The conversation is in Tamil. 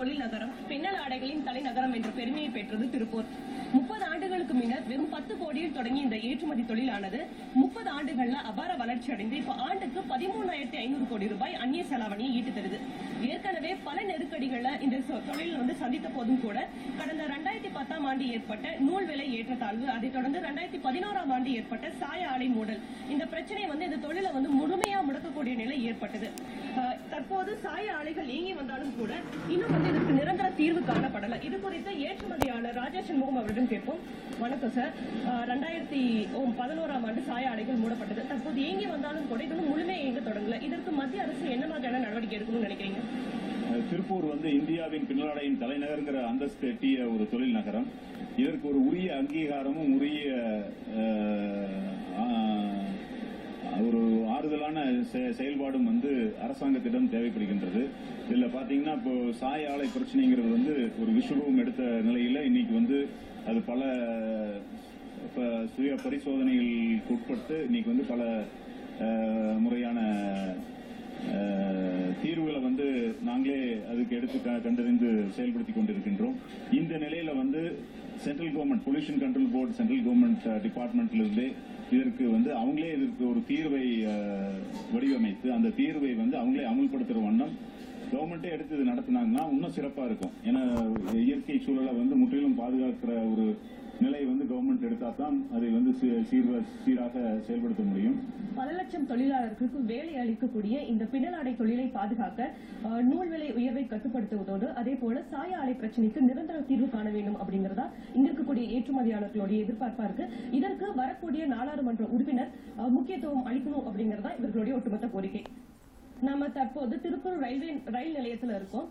தொழில் நகரம், பின்னல் ஆடைகளின் தலைநகரம் என்ற பெருமையை பெற்றது திருப்பூர். 30 ஆண்டுகளுக்கு முன்னர் வெறும் 10 கோடியில் தொடங்கி இந்த ஏற்றுமதி தொழிலானது 30 ஆண்டுகள்ல அபார வளர்ச்சி அடைந்து இப்ப ஆண்டுக்கு 13,500 கோடி ரூபாய் அந்நிய செலாவணியை ஈட்டு தருது. ஏற்கனவே பல நெருக்கடிகளை இந்த தொழில் சந்தித்த போதும் கூட கடந்த 2010ஆம் ஆண்டு ஏற்பட்ட நூல் விலை ஏற்றத்தாழ்வு, அதைத் தொடர்ந்து 2011ஆம் ஆண்டு ஏற்பட்ட சாய ஆலை மூடல், இந்த பிரச்சனை இந்த தொழிலை முழுமையா முடக்கக்கூடிய நிலை ஏற்பட்டது. தற்போது சாய ஆலைகள் இயங்கி வந்தாலும் கூட இன்னும் இதற்கு நிரந்தர தீர்வு காணப்படல. இது குறித்து ஏற்றுமதியாளர் ராஜா சண்முகம் அவரிடம் கேட்போம். வணக்கம் சார். 2011ஆம் ஆண்டு சாய ஆலைகள் மூடப்பட்டது. தற்போது இயங்கி வந்தாலும் கூட இது முழுமையா இயங்க தொடங்கல. இதற்கு மத்திய அரசு என்ன மாதிரியான நடவடிக்கை எடுக்கணும்னு நினைக்கிறீங்க? திருப்பூர் இந்தியாவின் பின்னலாடையின் தலைநகர்ங்கிற அந்தஸ்து எட்டிய ஒரு தொழில் நகரம். இதற்கு ஒரு உரிய அங்கீகாரமும் உரிய ஒரு ஆறுதலான செயல்பாடும் அரசாங்கத்திடம் தேவைப்படுகின்றது. இதுல பாத்தீங்கன்னா இப்போ சாய ஆலை பிரச்சனைங்கிறது ஒரு விஸ்வரூபம் எடுத்த நிலையில இன்னைக்கு அது பல சுய பரிசோதனைகளுக்கு உட்பட்டு இன்னைக்கு பல முறையான தீர்வுகளை நாங்களே அதுக்கு எடுத்து கண்டறிந்து செயல்படுத்திக் கொண்டிருக்கின்றோம். இந்த நிலையில central government pollution control board central government டிபார்ட்மெண்ட்ல இருந்து இதற்கு அவங்களே இதற்கு ஒரு தீர்வை வடிவமைத்து அந்த தீர்வை அவங்களே அமல்படுத்துற வண்ணம் கவர்மெண்டே எடுத்து இது நடத்தினாங்கன்னா இன்னும் சிறப்பா இருக்கும். ஏன்னா இயற்கை சூழலை முற்றிலும் பாதுகாக்கிற ஒரு நிலை கவர்மெண்ட் எடுத்தா தான் அதை சீராக செயல்படுத்த முடியும். பல லட்சம் தொழிலாளர்களுக்கு வேலை அளிக்கக்கூடிய இந்த பின்னலாடை தொழிலை பாதுகாக்க நூல் விலை உயர்வை கட்டுப்படுத்துவதோடு அதே போல சாய ஆலை பிரச்சனைக்கு நிரந்தர தீர்வு காண வேண்டும் அப்படிங்கறதா இங்க இருக்கக்கூடிய ஏற்றுமதியாளர்களுடைய எதிர்பார்ப்பா இருக்கு. இதற்கு வரக்கூடிய நாடாளுமன்ற உறுப்பினர் முக்கியத்துவம் அளிக்கணும் அப்படிங்கறதா இவர்களுடைய ஒட்டுமொத்த கோரிக்கை. நாம தற்போது திருப்பூர் ரயில் நிலையத்தில் இருக்கோம்.